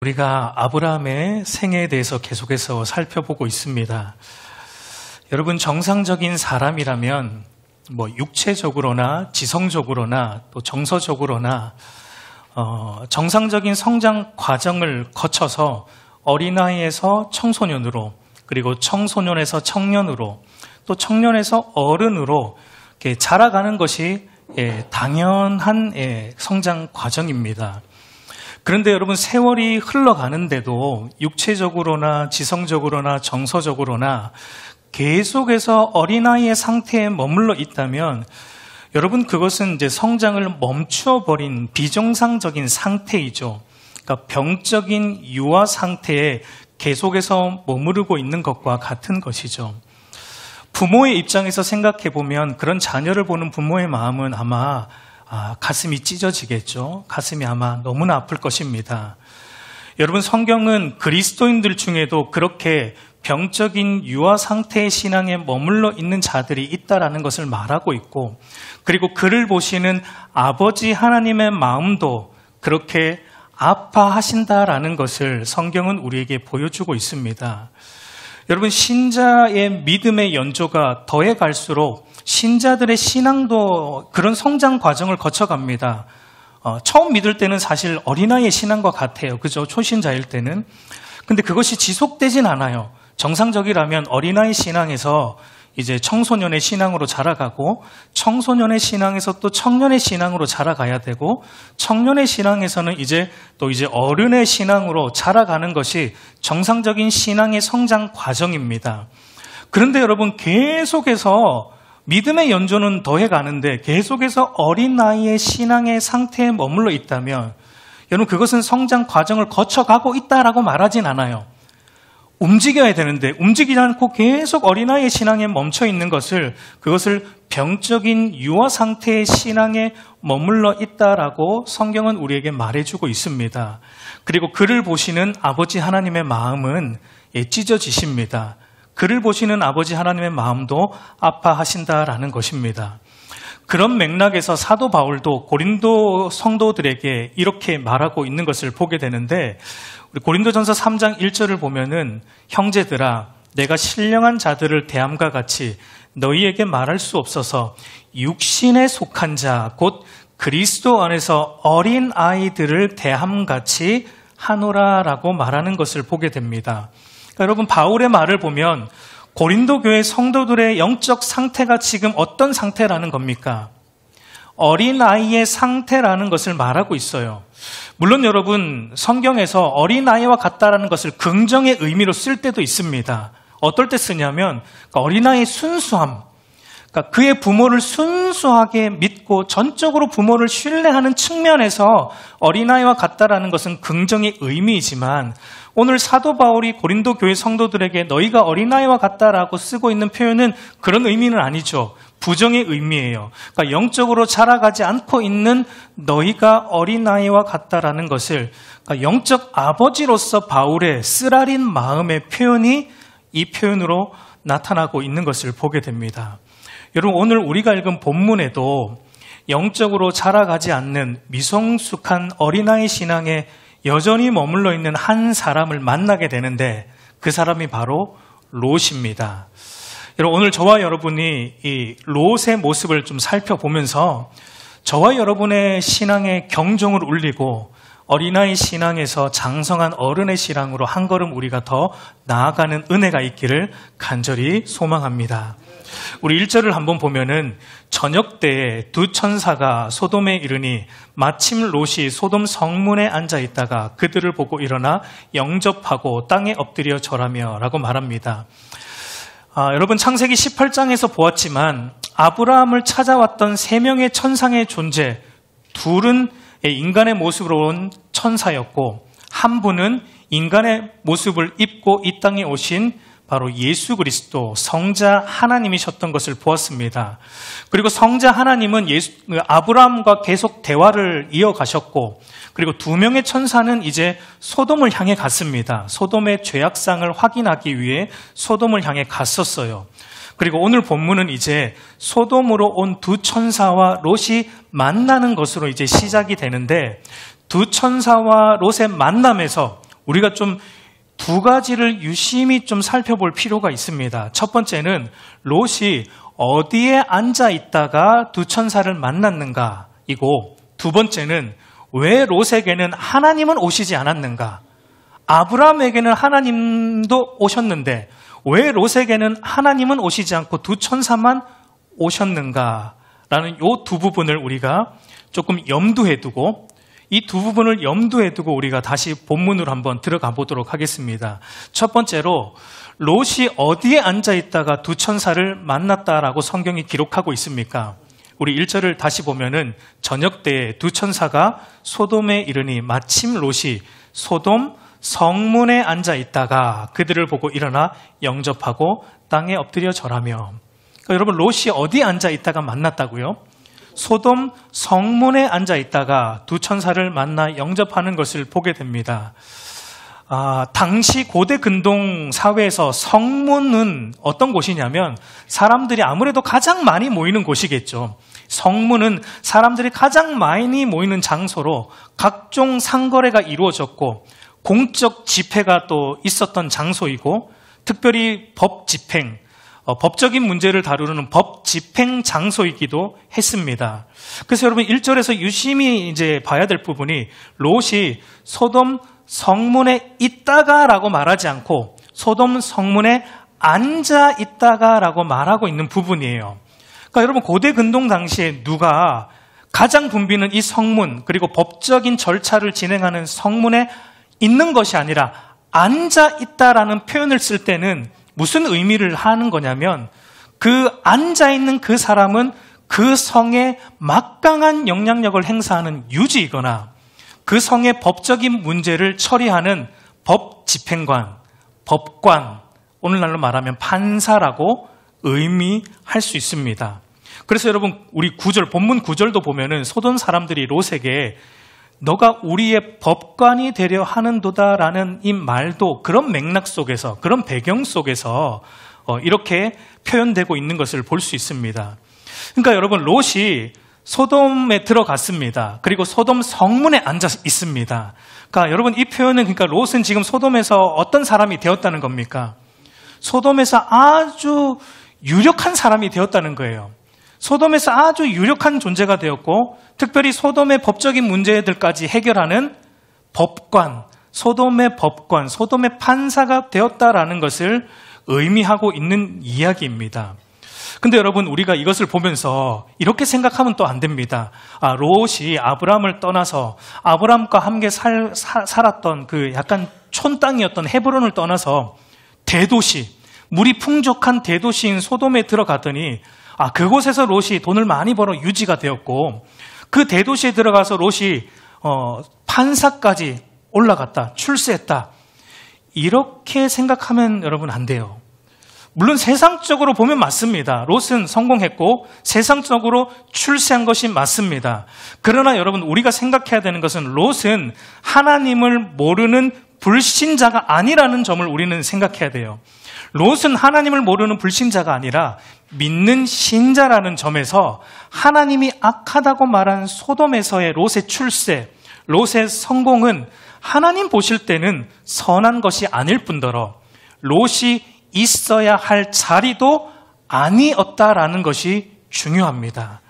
우리가 아브라함의 생애에 대해서 계속해서 살펴보고 있습니다. 여러분, 정상적인 사람이라면 육체적으로나 지성적으로나 또 정서적으로나 정상적인 성장 과정을 거쳐서 어린아이에서 청소년으로, 그리고 청소년에서 청년으로, 또 청년에서 어른으로 이렇게 자라가는 것이 당연한 성장 과정입니다. 그런데 여러분, 세월이 흘러가는데도 육체적으로나 지성적으로나 정서적으로나 계속해서 어린아이의 상태에 머물러 있다면 여러분, 그것은 이제 성장을 멈추어버린 비정상적인 상태이죠. 그러니까 병적인 유아 상태에 계속해서 머무르고 있는 것과 같은 것이죠. 부모의 입장에서 생각해보면 그런 자녀를 보는 부모의 마음은 아마 가슴이 찢어지겠죠. 가슴이 아마 너무나 아플 것입니다. 여러분, 성경은 그리스도인들 중에도 그렇게 병적인 유아 상태의 신앙에 머물러 있는 자들이 있다라는 것을 말하고 있고, 그리고 그를 보시는 아버지 하나님의 마음도 그렇게 아파하신다라는 것을 성경은 우리에게 보여주고 있습니다. 여러분, 신자의 믿음의 연조가 더해 갈수록 신자들의 신앙도 그런 성장 과정을 거쳐갑니다. 처음 믿을 때는 사실 어린아이의 신앙과 같아요. 그죠? 초신자일 때는. 근데 그것이 지속되진 않아요. 정상적이라면 어린아이 신앙에서 이제 청소년의 신앙으로 자라가고, 청소년의 신앙에서 또 청년의 신앙으로 자라가야 되고, 청년의 신앙에서는 이제 어른의 신앙으로 자라가는 것이 정상적인 신앙의 성장 과정입니다. 그런데 여러분, 계속해서 믿음의 연조는 더해가는데 계속해서 어린아이의 신앙의 상태에 머물러 있다면 여러분, 그것은 성장 과정을 거쳐가고 있다라고 말하진 않아요. 움직여야 되는데 움직이지 않고 계속 어린아이의 신앙에 멈춰 있는 그것을 병적인 유아 상태의 신앙에 머물러 있다라고 성경은 우리에게 말해주고 있습니다. 그리고 그를 보시는 아버지 하나님의 마음은 찢어지십니다. 그를 보시는 아버지 하나님의 마음도 아파하신다라는 것입니다. 그런 맥락에서 사도 바울도 고린도 성도들에게 이렇게 말하고 있는 것을 보게 되는데, 우리 고린도전서 3장 1절을 보면은, 형제들아, 내가 신령한 자들을 대함과 같이 너희에게 말할 수 없어서 육신에 속한 자, 곧 그리스도 안에서 어린 아이들을 대함같이 하노라라고 말하는 것을 보게 됩니다. 그러니까 여러분, 바울의 말을 보면 고린도 교회 성도들의 영적 상태가 지금 어떤 상태라는 겁니까? 어린아이의 상태라는 것을 말하고 있어요. 물론 여러분, 성경에서 어린아이와 같다라는 것을 긍정의 의미로 쓸 때도 있습니다. 어떨 때 쓰냐면 어린아이의 순수함, 그러니까 그의 부모를 순수하게 믿고 전적으로 부모를 신뢰하는 측면에서 어린아이와 같다라는 것은 긍정의 의미이지만, 오늘 사도 바울이 고린도 교회 성도들에게 너희가 어린아이와 같다라고 쓰고 있는 표현은 그런 의미는 아니죠. 부정의 의미예요. 그러니까 영적으로 자라가지 않고 있는 너희가 어린아이와 같다라는 것을, 그러니까 영적 아버지로서 바울의 쓰라린 마음의 표현이 이 표현으로 나타나고 있는 것을 보게 됩니다. 여러분, 오늘 우리가 읽은 본문에도 영적으로 자라가지 않는 미성숙한 어린아이 신앙에 여전히 머물러 있는 한 사람을 만나게 되는데, 그 사람이 바로 롯입니다. 여러분, 오늘 저와 여러분이 이 롯의 모습을 좀 살펴보면서 저와 여러분의 신앙에 경종을 울리고 어린아이 신앙에서 장성한 어른의 신앙으로 한 걸음 우리가 더 나아가는 은혜가 있기를 간절히 소망합니다. 우리 1절을 한번 보면은, 저녁 때에 두 천사가 소돔에 이르니 마침 롯이 소돔 성문에 앉아 있다가 그들을 보고 일어나 영접하고 땅에 엎드려 절하며 라고 말합니다. 여러분, 창세기 18장에서 보았지만 아브라함을 찾아왔던 3명의 천상의 존재, 둘은 인간의 모습으로 온 천사였고, 한 분은 인간의 모습을 입고 이 땅에 오신 바로 예수 그리스도 성자 하나님이셨던 것을 보았습니다. 그리고 성자 하나님은 아브라함과 계속 대화를 이어가셨고, 그리고 2명의 천사는 이제 소돔을 향해 갔습니다. 소돔의 죄악상을 확인하기 위해 소돔을 향해 갔었어요. 그리고 오늘 본문은 이제 소돔으로 온 두 천사와 롯이 만나는 것으로 이제 시작이 되는데, 두 천사와 롯의 만남에서 우리가 좀 두 가지를 유심히 좀 살펴볼 필요가 있습니다. 첫 번째는 롯이 어디에 앉아 있다가 두 천사를 만났는가 이고, 두 번째는 왜 롯에게는 하나님은 오시지 않았는가. 아브라함에게는 하나님도 오셨는데 왜 롯에게는 하나님은 오시지 않고 두 천사만 오셨는가라는 이 두 부분을 우리가 조금 염두에 두고, 이 두 부분을 염두에 두고 우리가 다시 본문으로 한번 들어가 보도록 하겠습니다. 첫 번째로 롯이 어디에 앉아 있다가 두 천사를 만났다라고 성경이 기록하고 있습니까? 우리 1절을 다시 보면은 저녁 때에 두 천사가 소돔에 이르니 마침 롯이 소돔 성문에 앉아 있다가 그들을 보고 일어나 영접하고 땅에 엎드려 절하며. 그러니까 여러분, 롯이 어디에 앉아 있다가 만났다고요? 소돔 성문에 앉아 있다가 두 천사를 만나 영접하는 것을 보게 됩니다. 당시 고대 근동 사회에서 성문은 어떤 곳이냐면 사람들이 아무래도 가장 많이 모이는 곳이겠죠. 성문은 사람들이 가장 많이 모이는 장소로 각종 상거래가 이루어졌고 공적 집회가 또 있었던 장소이고, 특별히 법 집행, 법적인 문제를 다루는 법 집행 장소이기도 했습니다. 그래서 여러분 1절에서 유심히 이제 봐야 될 부분이 롯이 소돔 성문에 있다가라고 말하지 않고 소돔 성문에 앉아 있다가라고 말하고 있는 부분이에요. 그러니까 여러분, 고대 근동 당시에 누가 가장 붐비는 이 성문, 그리고 법적인 절차를 진행하는 성문에 있는 것이 아니라 앉아 있다라는 표현을 쓸 때는 무슨 의미를 하는 거냐면, 그 앉아 있는 그 사람은 그 성에 막강한 영향력을 행사하는 유지이거나 그 성의 법적인 문제를 처리하는 법 집행관, 법관, 오늘날로 말하면 판사라고 의미할 수 있습니다. 그래서 여러분, 우리 본문 9절도 보면은 소돔 사람들이 롯에게 너가 우리의 법관이 되려 하는도다라는 이 말도 그런 맥락 속에서, 그런 배경 속에서 이렇게 표현되고 있는 것을 볼 수 있습니다. 그러니까 여러분, 롯이 소돔에 들어갔습니다. 그리고 소돔 성문에 앉아 있습니다. 그러니까 여러분, 이 표현은, 그러니까 롯은 지금 소돔에서 어떤 사람이 되었다는 겁니까? 소돔에서 아주 유력한 사람이 되었다는 거예요. 소돔에서 아주 유력한 존재가 되었고, 특별히 소돔의 법적인 문제들까지 해결하는 법관, 소돔의 판사가 되었다라는 것을 의미하고 있는 이야기입니다. 근데 여러분, 우리가 이것을 보면서 이렇게 생각하면 또 안 됩니다. 롯이 아브라함을 떠나서 아브라함과 함께 살았던 그 약간 촌땅이었던 헤브론을 떠나서 대도시, 물이 풍족한 대도시인 소돔에 들어가더니 그곳에서 롯이 돈을 많이 벌어 유지가 되었고, 그 대도시에 들어가서 롯이 판사까지 올라갔다, 출세했다, 이렇게 생각하면 여러분 안 돼요. 물론 세상적으로 보면 맞습니다. 롯은 성공했고 세상적으로 출세한 것이 맞습니다. 그러나 여러분, 우리가 생각해야 되는 것은 롯은 하나님을 모르는 불신자가 아니라는 점을 우리는 생각해야 돼요. 롯은 하나님을 모르는 불신자가 아니라 믿는 신자라는 점에서 하나님이 악하다고 말한 소돔에서의 롯의 출세, 롯의 성공은 하나님 보실 때는 선한 것이 아닐 뿐더러 롯이 있어야 할 자리도 아니었다라는 것이 중요합니다.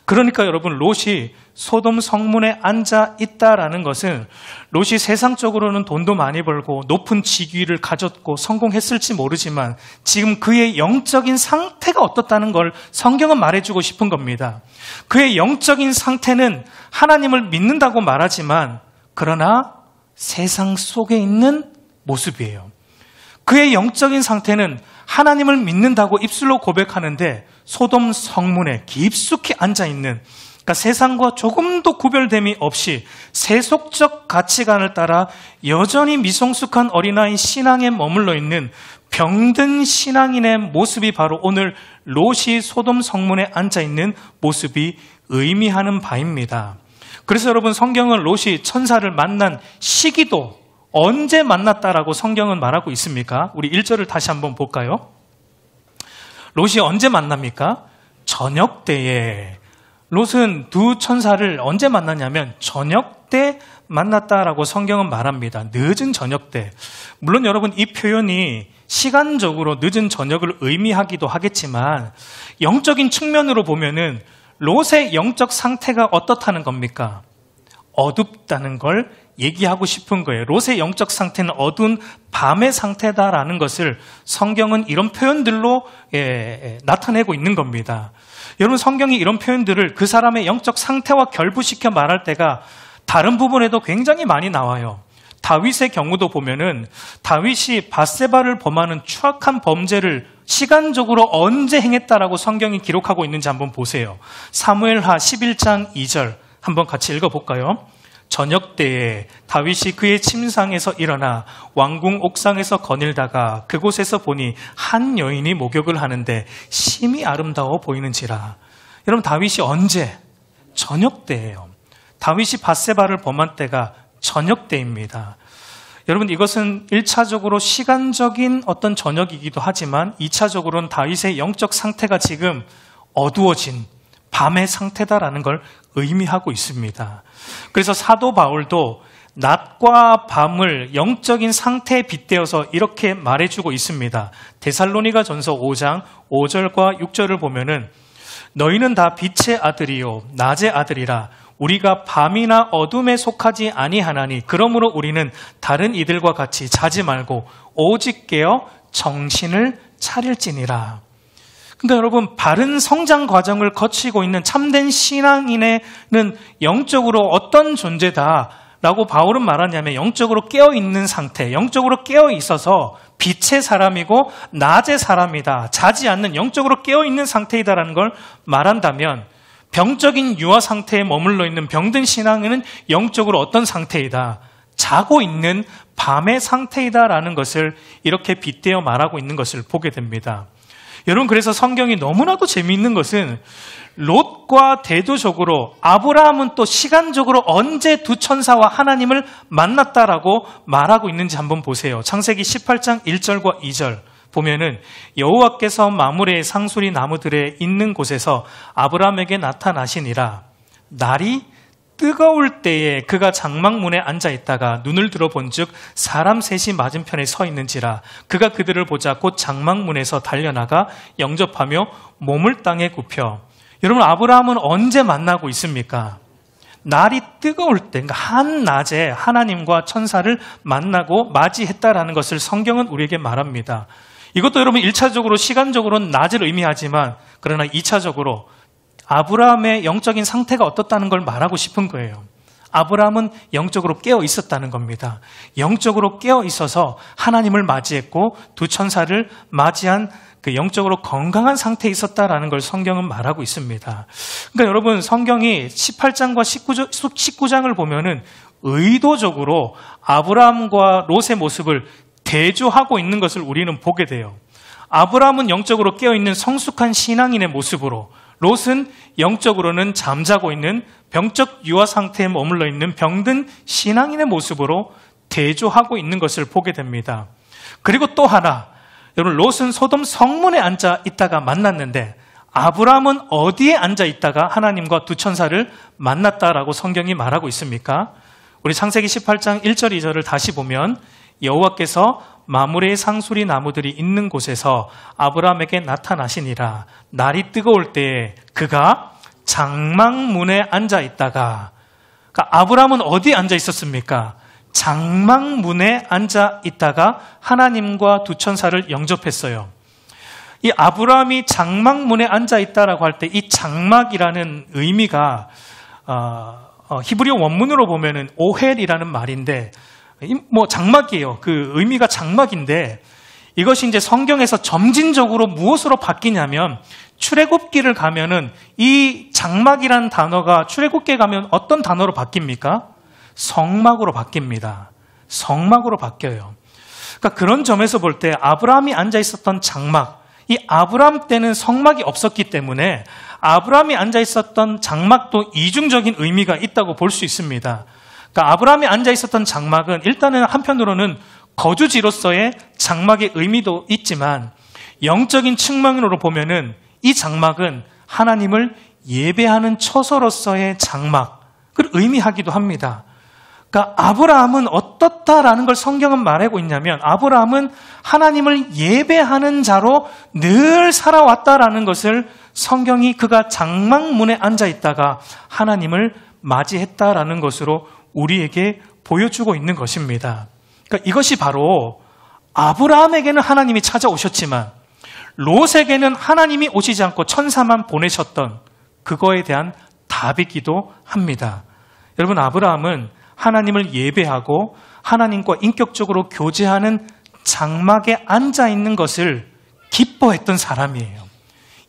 그러니까 여러분, 롯이 소돔 성문에 앉아 있다라는 것은 롯이 세상적으로는 돈도 많이 벌고 높은 직위를 가졌고 성공했을지 모르지만 지금 그의 영적인 상태가 어떻다는 걸 성경은 말해주고 싶은 겁니다. 그의 영적인 상태는 하나님을 믿는다고 말하지만 그러나 세상 속에 있는 모습이에요. 그의 영적인 상태는 하나님을 믿는다고 입술로 고백하는데 소돔 성문에 깊숙이 앉아있는, 그러니까 세상과 조금도 구별됨이 없이 세속적 가치관을 따라 여전히 미성숙한 어린아이 신앙에 머물러 있는 병든 신앙인의 모습이 바로 오늘 롯이 소돔 성문에 앉아있는 모습이 의미하는 바입니다. 그래서 여러분, 성경은 롯이 천사를 만난 시기도 언제 만났다라고 성경은 말하고 있습니까? 우리 1절을 다시 한번 볼까요? 롯이 언제 만납니까? 저녁 때에. 롯은 두 천사를 언제 만났냐면 저녁 때 만났다라고 성경은 말합니다. 늦은 저녁 때. 물론 여러분 이 표현이 시간적으로 늦은 저녁을 의미하기도 하겠지만 영적인 측면으로 보면은 롯의 영적 상태가 어떻다는 겁니까? 어둡다는 걸 얘기하고 싶은 거예요. 롯의 영적 상태는 어두운 밤의 상태다라는 것을 성경은 이런 표현들로 나타내고 있는 겁니다. 여러분 성경이 이런 표현들을 그 사람의 영적 상태와 결부시켜 말할 때가 다른 부분에도 굉장히 많이 나와요. 다윗의 경우도 보면은 다윗이 밧세바를 범하는 추악한 범죄를 시간적으로 언제 행했다라고 성경이 기록하고 있는지 한번 보세요. 사무엘하 11장 2절 한번 같이 읽어볼까요? 저녁 때에 다윗이 그의 침상에서 일어나 왕궁 옥상에서 거닐다가 그곳에서 보니 한 여인이 목욕을 하는데 심히 아름다워 보이는지라. 여러분 다윗이 언제? 저녁 때예요. 다윗이 밧세바를 범한 때가 저녁 때입니다. 여러분 이것은 1차적으로 시간적인 어떤 저녁이기도 하지만 2차적으로는 다윗의 영적 상태가 지금 어두워진 밤의 상태다라는 걸 의미하고 있습니다. 그래서 사도 바울도 낮과 밤을 영적인 상태에 빗대어서 이렇게 말해주고 있습니다. 데살로니가 전서 5장 5절과 6절을 보면은 너희는 다 빛의 아들이요 낮의 아들이라 우리가 밤이나 어둠에 속하지 아니하나니 그러므로 우리는 다른 이들과 같이 자지 말고 오직 깨어 정신을 차릴지니라. 그러니까 여러분 바른 성장 과정을 거치고 있는 참된 신앙인에는 영적으로 어떤 존재다라고 바울은 말하냐면 영적으로 깨어있는 상태, 영적으로 깨어있어서 빛의 사람이고 낮의 사람이다. 자지 않는 영적으로 깨어있는 상태이다라는 걸 말한다면 병적인 유아 상태에 머물러 있는 병든 신앙인은 영적으로 어떤 상태이다. 자고 있는 밤의 상태이다라는 것을 이렇게 빗대어 말하고 있는 것을 보게 됩니다. 여러분 그래서 성경이 너무나도 재미있는 것은 롯과 대조적으로 아브라함은 또 시간적으로 언제 두 천사와 하나님을 만났다라고 말하고 있는지 한번 보세요. 창세기 18장 1절과 2절 보면은 여호와께서 마므레의 상수리 나무들에 있는 곳에서 아브라함에게 나타나시니라. 날이 뜨거울 때에 그가 장막문에 앉아 있다가 눈을 들어본즉 사람 셋이 맞은편에 서 있는지라. 그가 그들을 보자 곧 장막문에서 달려나가 영접하며 몸을 땅에 굽혀. 여러분 아브라함은 언제 만나고 있습니까? 날이 뜨거울 때, 그러니까 한낮에 하나님과 천사를 만나고 맞이했다라는 것을 성경은 우리에게 말합니다. 이것도 여러분 1차적으로 시간적으로는 낮을 의미하지만 그러나 2차적으로 아브라함의 영적인 상태가 어떻다는 걸 말하고 싶은 거예요. 아브라함은 영적으로 깨어 있었다는 겁니다. 영적으로 깨어 있어서 하나님을 맞이했고 두 천사를 맞이한 그 영적으로 건강한 상태에 있었다라는 걸 성경은 말하고 있습니다. 그러니까 여러분 성경이 18장과 19장을 보면은 의도적으로 아브라함과 롯의 모습을 대조하고 있는 것을 우리는 보게 돼요. 아브라함은 영적으로 깨어있는 성숙한 신앙인의 모습으로, 롯은 영적으로는 잠자고 있는 병적 유아 상태에 머물러 있는 병든 신앙인의 모습으로 대조하고 있는 것을 보게 됩니다. 그리고 또 하나, 여러분 롯은 소돔 성문에 앉아 있다가 만났는데 아브라함은 어디에 앉아 있다가 하나님과 두 천사를 만났다라고 성경이 말하고 있습니까? 우리 창세기 18장 1절 2절을 다시 보면 여호와께서 마므레의 상수리 나무들이 있는 곳에서 아브라함에게 나타나시니라. 날이 뜨거울 때에 그가 장막문에 앉아 있다가, 그러니까 아브라함은 어디에 앉아 있었습니까? 장막문에 앉아 있다가 하나님과 두 천사를 영접했어요. 이 아브라함이 장막문에 앉아 있다라고 할 때 이 장막이라는 의미가 히브리어 원문으로 보면은 오헬이라는 말인데 뭐 장막이에요. 그 의미가 장막인데 이것이 이제 성경에서 점진적으로 무엇으로 바뀌냐면 출애굽기를 가면은 이 장막이라는 단어가 출애굽기에 가면 어떤 단어로 바뀝니까? 성막으로 바뀝니다. 성막으로 바뀌어요. 그러니까 그런 점에서 볼 때 아브라함이 앉아 있었던 장막, 이 아브라함 때는 성막이 없었기 때문에 아브라함이 앉아 있었던 장막도 이중적인 의미가 있다고 볼 수 있습니다. 그러니까 아브라함이 앉아 있었던 장막은 일단은 한편으로는 거주지로서의 장막의 의미도 있지만 영적인 측면으로 보면은 이 장막은 하나님을 예배하는 처소로서의 장막을 의미하기도 합니다. 그러니까 아브라함은 어떻다라는 걸 성경은 말하고 있냐면 아브라함은 하나님을 예배하는 자로 늘 살아왔다라는 것을 성경이 그가 장막문에 앉아 있다가 하나님을 맞이했다라는 것으로 우리에게 보여주고 있는 것입니다. 그러니까 이것이 바로 아브라함에게는 하나님이 찾아오셨지만 롯에게는 하나님이 오시지 않고 천사만 보내셨던 그거에 대한 답이기도 합니다. 여러분, 아브라함은 하나님을 예배하고 하나님과 인격적으로 교제하는 장막에 앉아 있는 것을 기뻐했던 사람이에요.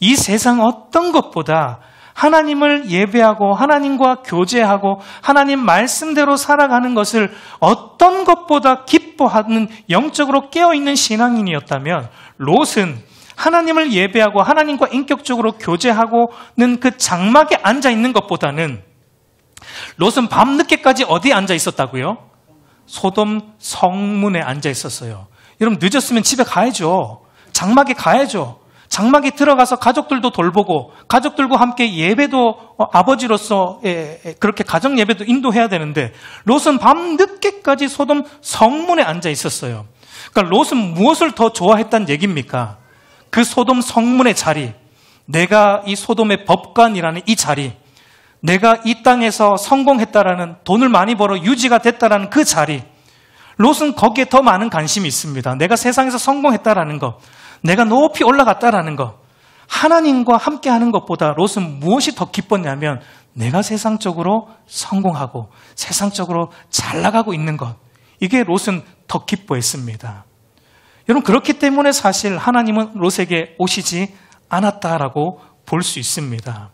이 세상 어떤 것보다 하나님을 예배하고 하나님과 교제하고 하나님 말씀대로 살아가는 것을 어떤 것보다 기뻐하는 영적으로 깨어있는 신앙인이었다면 롯은 하나님을 예배하고 하나님과 인격적으로 교제하고는 그 장막에 앉아 있는 것보다는 롯은 밤늦게까지 어디에 앉아 있었다고요? 소돔 성문에 앉아 있었어요. 여러분, 늦었으면 집에 가야죠. 장막에 가야죠. 장막에 들어가서 가족들도 돌보고 가족들과 함께 예배도 아버지로서 그렇게 가정 예배도 인도해야 되는데 롯은 밤늦게까지 소돔 성문에 앉아 있었어요. 그러니까 롯은 무엇을 더 좋아했다는 얘기입니까? 그 소돔 성문의 자리, 내가 이 소돔의 법관이라는 이 자리, 내가 이 땅에서 성공했다라는, 돈을 많이 벌어 유지가 됐다라는 그 자리, 롯은 거기에 더 많은 관심이 있습니다. 내가 세상에서 성공했다라는 것, 내가 높이 올라갔다라는 것, 하나님과 함께하는 것보다 롯은 무엇이 더 기뻤냐면 내가 세상적으로 성공하고 세상적으로 잘 나가고 있는 것, 이게 롯은 더 기뻐했습니다. 여러분, 그렇기 때문에 사실 하나님은 롯에게 오시지 않았다라고 볼 수 있습니다.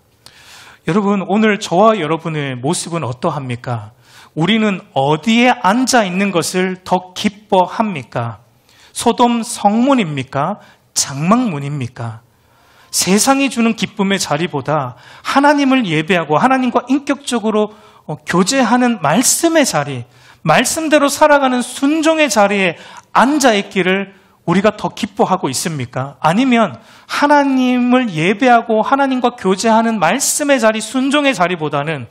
여러분, 오늘 저와 여러분의 모습은 어떠합니까? 우리는 어디에 앉아 있는 것을 더 기뻐합니까? 소돔 성문입니까? 장막문입니까? 세상이 주는 기쁨의 자리보다 하나님을 예배하고 하나님과 인격적으로 교제하는 말씀의 자리, 말씀대로 살아가는 순종의 자리에 앉아있기를 우리가 더 기뻐하고 있습니까? 아니면 하나님을 예배하고 하나님과 교제하는 말씀의 자리, 순종의 자리보다는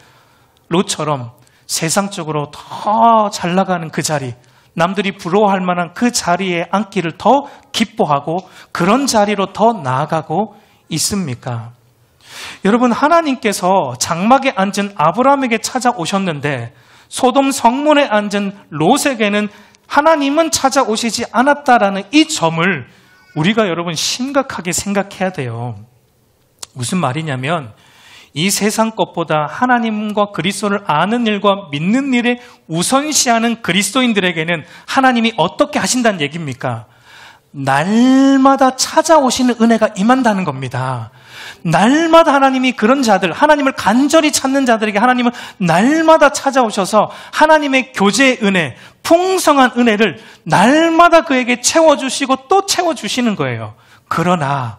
롯처럼 세상적으로 더 잘 나가는 그 자리, 남들이 부러워할 만한 그 자리에 앉기를 더 기뻐하고 그런 자리로 더 나아가고 있습니까? 여러분, 하나님께서 장막에 앉은 아브라함에게 찾아오셨는데 소돔 성문에 앉은 롯에게는 하나님은 찾아오시지 않았다라는 이 점을 우리가 여러분 심각하게 생각해야 돼요. 무슨 말이냐면 이 세상 것보다 하나님과 그리스도를 아는 일과 믿는 일에 우선시하는 그리스도인들에게는 하나님이 어떻게 하신다는 얘기입니까? 날마다 찾아오시는 은혜가 임한다는 겁니다. 날마다 하나님이 그런 자들, 하나님을 간절히 찾는 자들에게 하나님은 날마다 찾아오셔서 하나님의 교제의 은혜, 풍성한 은혜를 날마다 그에게 채워주시고 또 채워주시는 거예요. 그러나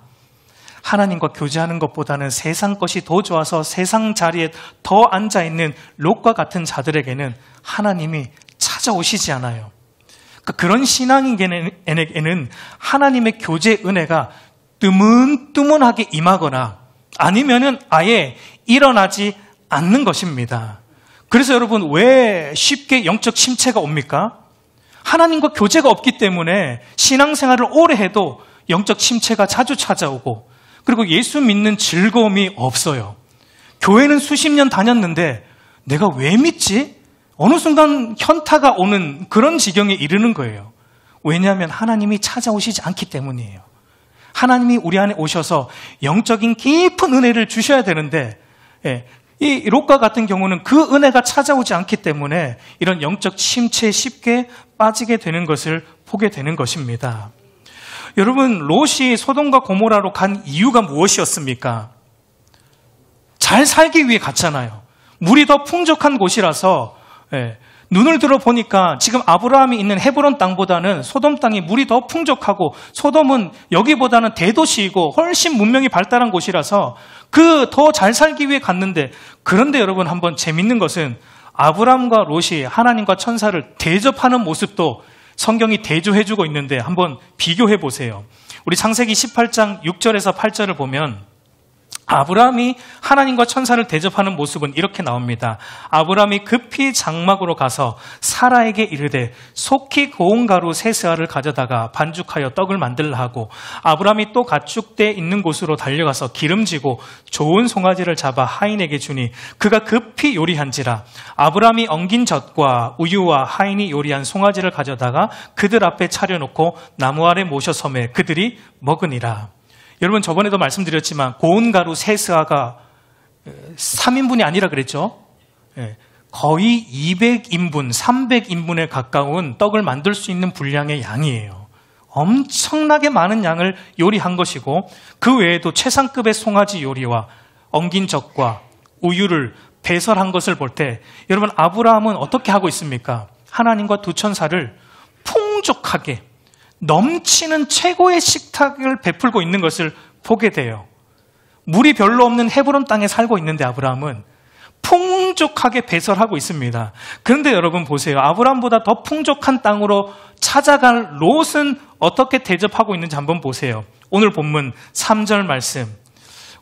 하나님과 교제하는 것보다는 세상 것이 더 좋아서 세상 자리에 더 앉아있는 롯과 같은 자들에게는 하나님이 찾아오시지 않아요. 그런 신앙인에게는 하나님의 교제 은혜가 뜨문뜨문하게 임하거나 아니면은 아예 일어나지 않는 것입니다. 그래서 여러분, 왜 쉽게 영적 침체가 옵니까? 하나님과 교제가 없기 때문에 신앙생활을 오래 해도 영적 침체가 자주 찾아오고, 그리고 예수 믿는 즐거움이 없어요. 교회는 수십 년 다녔는데 내가 왜 믿지? 어느 순간 현타가 오는 그런 지경에 이르는 거예요. 왜냐하면 하나님이 찾아오시지 않기 때문이에요. 하나님이 우리 안에 오셔서 영적인 깊은 은혜를 주셔야 되는데 이 롯과 같은 경우는 그 은혜가 찾아오지 않기 때문에 이런 영적 침체에 쉽게 빠지게 되는 것을 보게 되는 것입니다. 여러분, 롯이 소돔과 고모라로 간 이유가 무엇이었습니까? 잘 살기 위해 갔잖아요. 물이 더 풍족한 곳이라서 눈을 들어보니까 지금 아브라함이 있는 헤브론 땅보다는 소돔 땅이 물이 더 풍족하고 소돔은 여기보다는 대도시이고 훨씬 문명이 발달한 곳이라서 그 더 잘 살기 위해 갔는데, 그런데 여러분, 한번 재밌는 것은 아브라함과 롯이 하나님과 천사를 대접하는 모습도 성경이 대조해주고 있는데 한번 비교해 보세요. 우리 창세기 18장 6절에서 8절을 보면 아브라함이 하나님과 천사를 대접하는 모습은 이렇게 나옵니다. 아브라함이 급히 장막으로 가서 사라에게 이르되 속히 고운 가루 세 스아를 가져다가 반죽하여 떡을 만들라 하고, 아브라함이 또 가축대 있는 곳으로 달려가서 기름지고 좋은 송아지를 잡아 하인에게 주니 그가 급히 요리한지라. 아브라함이 엉긴 젖과 우유와 하인이 요리한 송아지를 가져다가 그들 앞에 차려놓고 나무 아래 모셔 섬에 그들이 먹으니라. 여러분, 저번에도 말씀드렸지만 고운 가루 세 스아가 3인분이 아니라 그랬죠. 거의 200인분, 300인분에 가까운 떡을 만들 수 있는 분량의 양이에요. 엄청나게 많은 양을 요리한 것이고, 그 외에도 최상급의 송아지 요리와 엉긴 젖과 우유를 배설한 것을 볼 때, 여러분, 아브라함은 어떻게 하고 있습니까? 하나님과 두 천사를 풍족하게 넘치는 최고의 식탁을 베풀고 있는 것을 보게 돼요. 물이 별로 없는 헤브론 땅에 살고 있는데 아브라함은 풍족하게 배설하고 있습니다. 그런데 여러분 보세요. 아브라함보다 더 풍족한 땅으로 찾아갈 롯은 어떻게 대접하고 있는지 한번 보세요. 오늘 본문 3절 말씀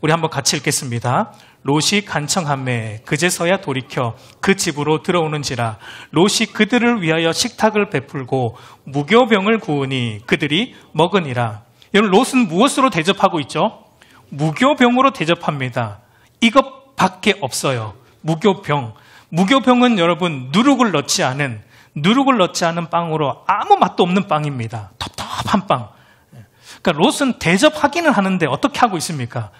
우리 한번 같이 읽겠습니다. 롯이 간청하매 그제서야 돌이켜 그 집으로 들어오는지라. 롯이 그들을 위하여 식탁을 베풀고 무교병을 구우니 그들이 먹으니라. 여러분, 롯은 무엇으로 대접하고 있죠? 무교병으로 대접합니다. 이것밖에 없어요. 무교병. 무교병은 여러분 누룩을 넣지 않은 빵으로 아무 맛도 없는 빵입니다. 텁텁한 빵. 그러니까 롯은 대접하기는 하는데 어떻게 하고 있습니까?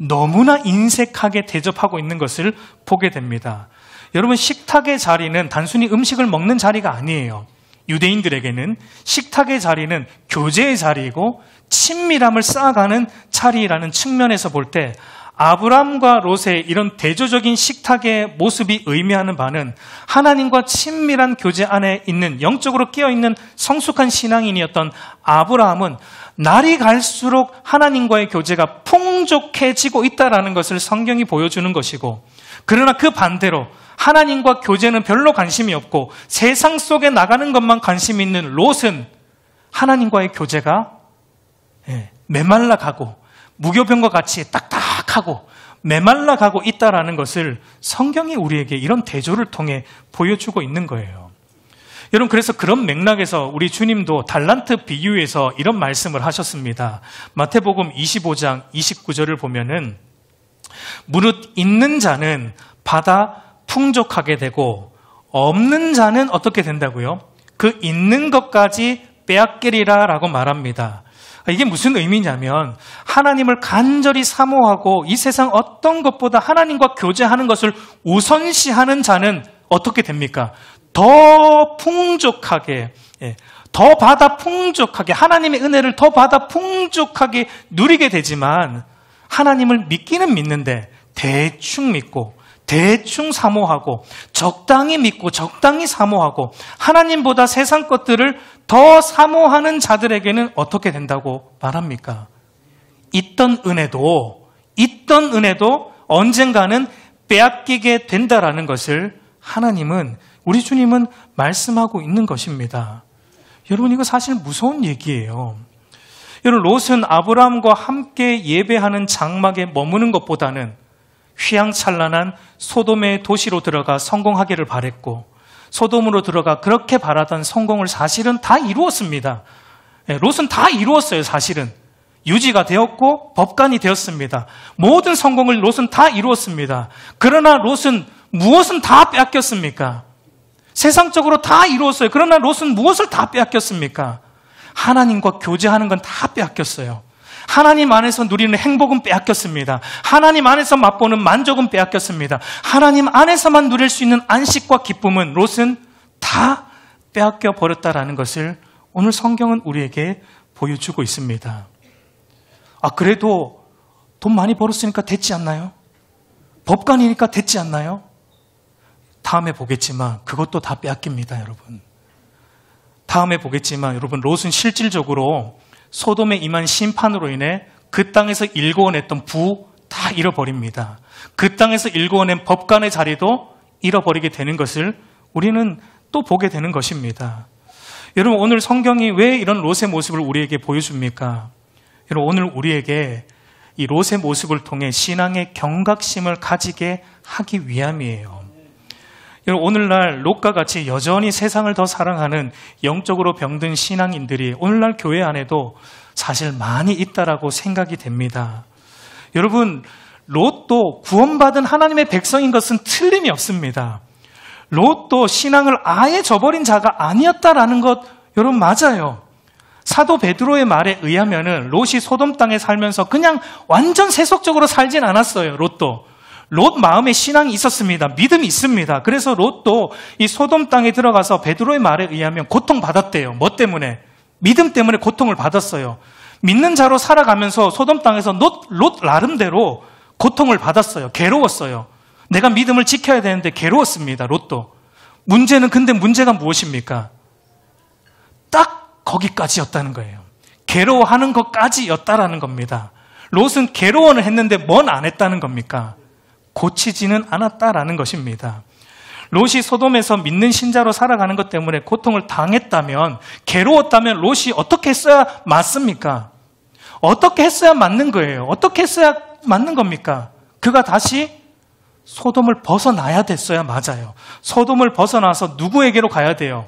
너무나 인색하게 대접하고 있는 것을 보게 됩니다. 여러분, 식탁의 자리는 단순히 음식을 먹는 자리가 아니에요. 유대인들에게는 식탁의 자리는 교제의 자리이고 친밀함을 쌓아가는 자리라는 측면에서 볼 때 아브람과 롯의 이런 대조적인 식탁의 모습이 의미하는 바는 하나님과 친밀한 교제 안에 있는 영적으로 깨어있는 성숙한 신앙인이었던 아브라함은 날이 갈수록 하나님과의 교제가 풍족해지고 있다는 것을 성경이 보여주는 것이고, 그러나 그 반대로 하나님과 교제는 별로 관심이 없고 세상 속에 나가는 것만 관심이 있는 롯은 하나님과의 교제가 메말라가고 무교병과 같이 딱딱하고 메말라가고 있다는 것을 성경이 우리에게 이런 대조를 통해 보여주고 있는 거예요. 여러분, 그래서 그런 맥락에서 우리 주님도 달란트 비유에서 이런 말씀을 하셨습니다. 마태복음 25장 29절을 보면은 무릇 있는 자는 받아 풍족하게 되고 없는 자는 어떻게 된다고요? 그 있는 것까지 빼앗기리라 라고 말합니다. 이게 무슨 의미냐면 하나님을 간절히 사모하고 이 세상 어떤 것보다 하나님과 교제하는 것을 우선시하는 자는 어떻게 됩니까? 더 풍족하게, 더 받아 풍족하게, 하나님의 은혜를 더 받아 풍족하게 누리게 되지만, 하나님을 믿기는 믿는데 대충 믿고 대충 사모하고 적당히 믿고 적당히 사모하고 하나님보다 세상 것들을 더 사모하는 자들에게는 어떻게 된다고 말합니까? 있던 은혜도 언젠가는 빼앗기게 된다라는 것을 우리 주님은 말씀하고 있는 것입니다. 여러분, 이거 사실 무서운 얘기예요. 여러분, 롯은 아브라함과 함께 예배하는 장막에 머무는 것보다는 휘황찬란한 소돔의 도시로 들어가 성공하기를 바랬고, 소돔으로 들어가 그렇게 바라던 성공을 사실은 다 이루었습니다. 롯은 다 이루었어요. 사실은 유지가 되었고 법관이 되었습니다. 모든 성공을 롯은 다 이루었습니다. 그러나 롯은 무엇은 다 빼앗겼습니까? 세상적으로 다 이루었어요. 그러나 롯은 무엇을 다 빼앗겼습니까? 하나님과 교제하는 건 다 빼앗겼어요. 하나님 안에서 누리는 행복은 빼앗겼습니다. 하나님 안에서 맛보는 만족은 빼앗겼습니다. 하나님 안에서만 누릴 수 있는 안식과 기쁨은 롯은 다 빼앗겨 버렸다라는 것을 오늘 성경은 우리에게 보여주고 있습니다. 그래도 돈 많이 벌었으니까 됐지 않나요? 법관이니까 됐지 않나요? 다음에 보겠지만 그것도 다 빼앗깁니다, 여러분. 다음에 보겠지만 여러분, 롯은 실질적으로 소돔에 임한 심판으로 인해 그 땅에서 일궈냈던 부 다 잃어버립니다. 그 땅에서 일궈낸 법관의 자리도 잃어버리게 되는 것을 우리는 또 보게 되는 것입니다. 여러분, 오늘 성경이 왜 이런 롯의 모습을 우리에게 보여줍니까? 여러분, 오늘 우리에게 이 롯의 모습을 통해 신앙의 경각심을 가지게 하기 위함이에요. 여러분, 오늘날 롯과 같이 여전히 세상을 더 사랑하는 영적으로 병든 신앙인들이 오늘날 교회 안에도 사실 많이 있다라고 생각이 됩니다. 여러분, 롯도 구원받은 하나님의 백성인 것은 틀림이 없습니다. 롯도 신앙을 아예 저버린 자가 아니었다라는 것 여러분 맞아요. 사도 베드로의 말에 의하면은 롯이 소돔 땅에 살면서 그냥 완전 세속적으로 살진 않았어요. 롯도. 롯 마음에 신앙이 있었습니다. 믿음이 있습니다. 그래서 롯도 이 소돔 땅에 들어가서 베드로의 말에 의하면 고통받았대요. 뭐 때문에? 믿음 때문에 고통을 받았어요. 믿는 자로 살아가면서 소돔 땅에서 롯 나름대로 고통을 받았어요. 괴로웠어요. 내가 믿음을 지켜야 되는데 괴로웠습니다. 롯도. 근데 문제가 무엇입니까? 딱 거기까지였다는 거예요. 괴로워하는 것까지였다라는 겁니다. 롯은 괴로워는 했는데 뭔 안 했다는 겁니까? 고치지는 않았다라는 것입니다. 롯이 소돔에서 믿는 신자로 살아가는 것 때문에 고통을 당했다면, 괴로웠다면 롯이 어떻게 했어야 맞습니까? 어떻게 했어야 맞는 거예요? 어떻게 했어야 맞는 겁니까? 그가 다시 소돔을 벗어나야 됐어야 맞아요. 소돔을 벗어나서 누구에게로 가야 돼요?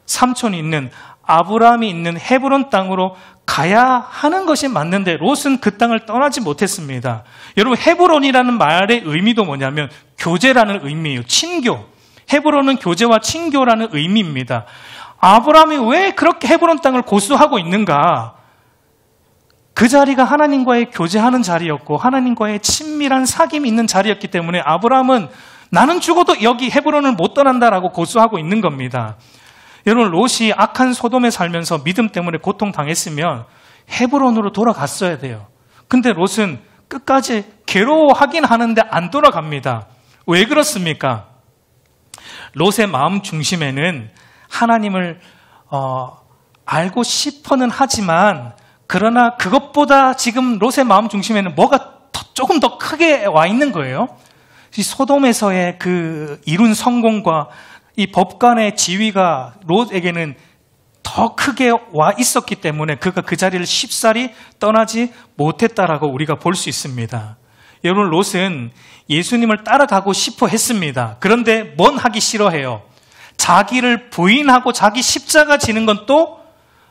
삼촌이 있는 아브라함이 있는 헤브론 땅으로 가야 하는 것이 맞는데 롯은 그 땅을 떠나지 못했습니다. 여러분, 헤브론이라는 말의 의미도 뭐냐면 교제라는 의미예요. 친교. 헤브론은 교제와 친교라는 의미입니다. 아브라함이 왜 그렇게 헤브론 땅을 고수하고 있는가? 그 자리가 하나님과의 교제하는 자리였고 하나님과의 친밀한 사귐이 있는 자리였기 때문에 아브라함은 나는 죽어도 여기 헤브론을 못 떠난다라고 고수하고 있는 겁니다. 여러분, 롯이 악한 소돔에 살면서 믿음 때문에 고통당했으면 헤브론으로 돌아갔어야 돼요. 근데 롯은 끝까지 괴로워하긴 하는데 안 돌아갑니다. 왜 그렇습니까? 롯의 마음 중심에는 하나님을 알고 싶어는 하지만 그러나 그것보다 지금 롯의 마음 중심에는 뭐가 조금 더 크게 와 있는 거예요. 이 소돔에서의 그 이룬 성공과 이 법관의 지위가 롯에게는 더 크게 와 있었기 때문에 그가 그 자리를 쉽사리 떠나지 못했다라고 우리가 볼 수 있습니다. 여러분, 롯은 예수님을 따라가고 싶어 했습니다. 그런데 뭔 하기 싫어해요? 자기를 부인하고 자기 십자가 지는 건 또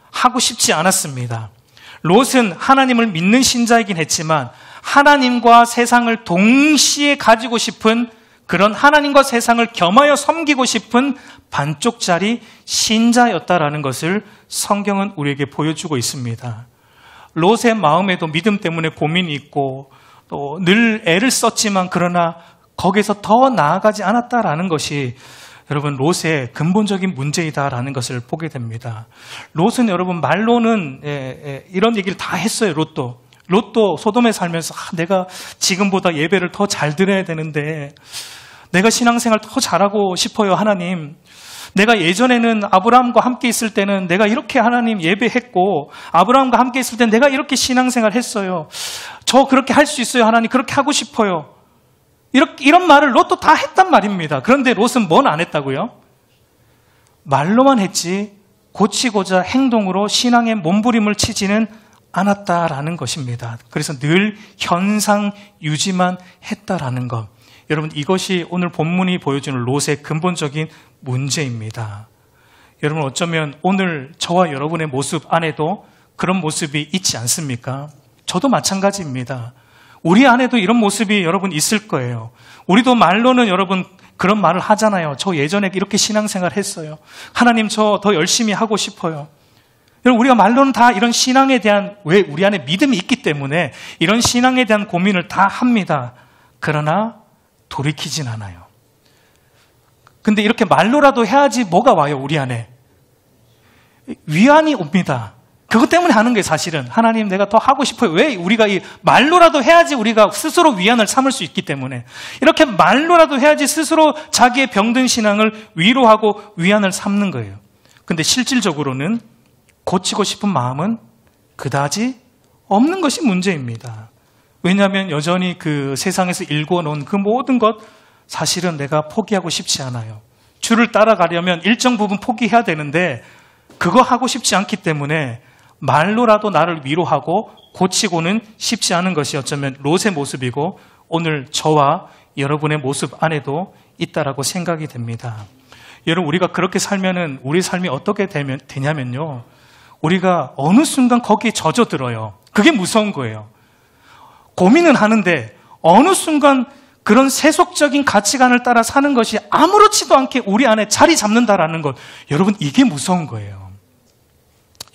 하고 싶지 않았습니다. 롯은 하나님을 믿는 신자이긴 했지만 하나님과 세상을 동시에 가지고 싶은 그런 하나님과 세상을 겸하여 섬기고 싶은 반쪽짜리 신자였다라는 것을 성경은 우리에게 보여주고 있습니다. 롯의 마음에도 믿음 때문에 고민이 있고 또 늘 애를 썼지만 그러나 거기서 더 나아가지 않았다라는 것이 여러분 롯의 근본적인 문제이다라는 것을 보게 됩니다. 롯은 여러분 말로는 이런 얘기를 다 했어요. 롯도 소돔에 살면서 내가 지금보다 예배를 더 잘 드려야 되는데 내가 신앙생활 더 잘하고 싶어요. 하나님, 내가 예전에는 아브라함과 함께 있을 때는 내가 이렇게 하나님 예배했고 아브라함과 함께 있을 때는 내가 이렇게 신앙생활 했어요. 저 그렇게 할 수 있어요. 하나님, 그렇게 하고 싶어요. 이런 말을 롯도 다 했단 말입니다. 그런데 롯은 뭔 안 했다고요? 말로만 했지 고치고자 행동으로 신앙의 몸부림을 치지는 않았다라는 것입니다. 그래서 늘 현상 유지만 했다라는 것. 여러분, 이것이 오늘 본문이 보여주는 롯의 근본적인 문제입니다. 여러분, 어쩌면 오늘 저와 여러분의 모습 안에도 그런 모습이 있지 않습니까? 저도 마찬가지입니다. 우리 안에도 이런 모습이 여러분 있을 거예요. 우리도 말로는 여러분 그런 말을 하잖아요. 저 예전에 이렇게 신앙생활 했어요. 하나님, 저 더 열심히 하고 싶어요. 여러분, 우리가 말로는 다 이런 신앙에 대한, 왜 우리 안에 믿음이 있기 때문에 이런 신앙에 대한 고민을 다 합니다. 그러나 돌이키진 않아요. 근데 이렇게 말로라도 해야지 뭐가 와요, 우리 안에? 위안이 옵니다. 그것 때문에 하는 게 사실은 하나님, 내가 더 하고 싶어요. 왜? 우리가 이 말로라도 해야지 우리가 스스로 위안을 삼을 수 있기 때문에 이렇게 말로라도 해야지 스스로 자기의 병든 신앙을 위로하고 위안을 삼는 거예요. 근데 실질적으로는 고치고 싶은 마음은 그다지 없는 것이 문제입니다. 왜냐하면 여전히 그 세상에서 일궈놓은 그 모든 것 사실은 내가 포기하고 싶지 않아요. 주를 따라가려면 일정 부분 포기해야 되는데 그거 하고 싶지 않기 때문에 말로라도 나를 위로하고 고치고는 싶지 않은 것이 어쩌면 롯의 모습이고 오늘 저와 여러분의 모습 안에도 있다라고 생각이 됩니다. 여러분, 우리가 그렇게 살면은 우리 삶이 어떻게 되냐면요, 우리가 어느 순간 거기에 젖어들어요. 그게 무서운 거예요. 고민은 하는데 어느 순간 그런 세속적인 가치관을 따라 사는 것이 아무렇지도 않게 우리 안에 자리 잡는다라는 것, 여러분, 이게 무서운 거예요.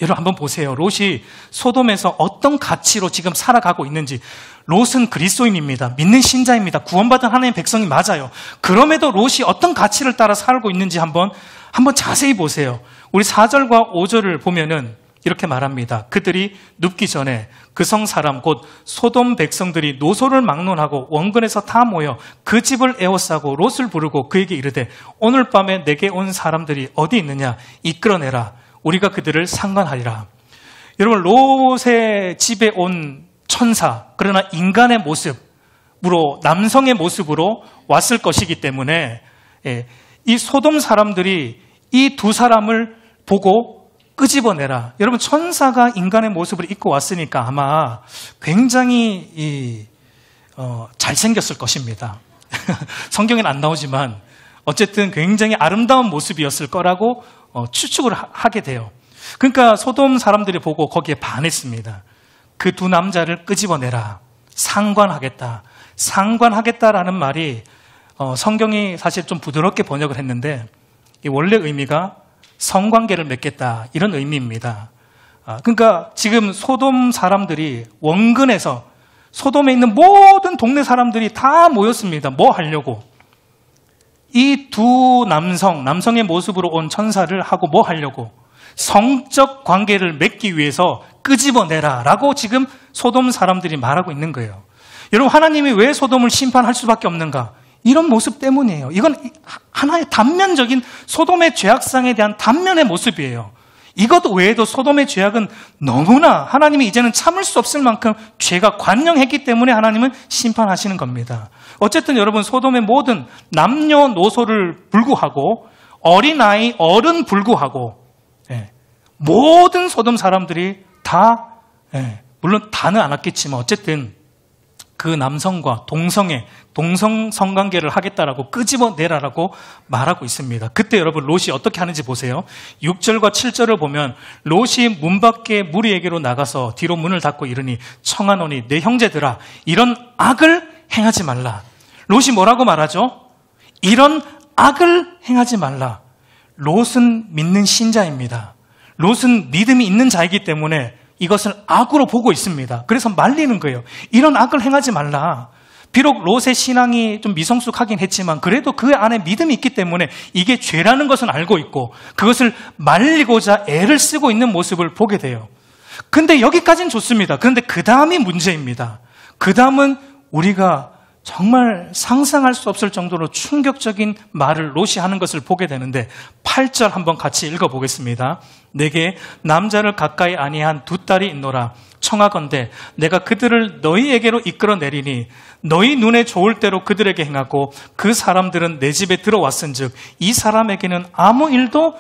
여러분, 한번 보세요. 롯이 소돔에서 어떤 가치로 지금 살아가고 있는지. 롯은 그리스도인입니다. 믿는 신자입니다. 구원받은 하나님의 백성이 맞아요. 그럼에도 롯이 어떤 가치를 따라 살고 있는지 한번 자세히 보세요. 우리 4절과 5절을 보면은 이렇게 말합니다. 그들이 눕기 전에 그 성 사람 곧 소돔 백성들이 노소를 막론하고 원근에서 다 모여 그 집을 에워싸고 롯을 부르고 그에게 이르되 오늘 밤에 내게 온 사람들이 어디 있느냐 이끌어내라. 우리가 그들을 상관하리라. 여러분, 롯의 집에 온 천사, 그러나 인간의 모습으로, 남성의 모습으로 왔을 것이기 때문에 이 소돔 사람들이 이 두 사람을 보고 끄집어내라. 여러분, 천사가 인간의 모습을 입고 왔으니까 아마 굉장히 잘생겼을 것입니다. 성경에는 안 나오지만 어쨌든 굉장히 아름다운 모습이었을 거라고 추측을 하게 돼요. 그러니까 소돔 사람들이 보고 거기에 반했습니다. 그 두 남자를 끄집어내라. 상관하겠다. 상관하겠다라는 말이 성경이 사실 좀 부드럽게 번역을 했는데 이 원래 의미가 성관계를 맺겠다, 이런 의미입니다. 그러니까 지금 소돔 사람들이 원근에서 소돔에 있는 모든 동네 사람들이 다 모였습니다. 뭐 하려고? 이 두 남성의 모습으로 온 천사를 하고 뭐 하려고? 성적 관계를 맺기 위해서 끄집어내라 라고 지금 소돔 사람들이 말하고 있는 거예요. 여러분, 하나님이 왜 소돔을 심판할 수밖에 없는가? 이런 모습 때문이에요. 이건 하나의 단면적인 소돔의 죄악상에 대한 단면의 모습이에요. 이것 외에도 소돔의 죄악은 너무나 하나님이 이제는 참을 수 없을 만큼 죄가 관영했기 때문에 하나님은 심판하시는 겁니다. 어쨌든 여러분, 소돔의 모든 남녀노소를 불구하고 어린아이, 어른 불구하고 모든 소돔 사람들이 다, 물론 다는 않았겠지만 어쨌든 그 남성과 동성 성관계를 하겠다라고 끄집어내라라고 말하고 있습니다. 그때 여러분, 롯이 어떻게 하는지 보세요. 6절과 7절을 보면 롯이 문 밖에 무리에게로 나가서 뒤로 문을 닫고 이르니 청하노니 내 형제들아, 이런 악을 행하지 말라. 롯이 뭐라고 말하죠? 이런 악을 행하지 말라. 롯은 믿는 신자입니다. 롯은 믿음이 있는 자이기 때문에 이것을 악으로 보고 있습니다. 그래서 말리는 거예요. 이런 악을 행하지 말라. 비록 롯의 신앙이 좀 미성숙하긴 했지만 그래도 그 안에 믿음이 있기 때문에 이게 죄라는 것은 알고 있고 그것을 말리고자 애를 쓰고 있는 모습을 보게 돼요. 근데 여기까지는 좋습니다. 그런데 그 다음이 문제입니다. 그 다음은 우리가 정말 상상할 수 없을 정도로 충격적인 말을 롯이 하는 것을 보게 되는데 8절 한번 같이 읽어보겠습니다. 내게 남자를 가까이 아니한 두 딸이 있노라. 청하건대 내가 그들을 너희에게로 이끌어내리니 너희 눈에 좋을 대로 그들에게 행하고 그 사람들은 내 집에 들어왔은즉 이 사람에게는 아무 일도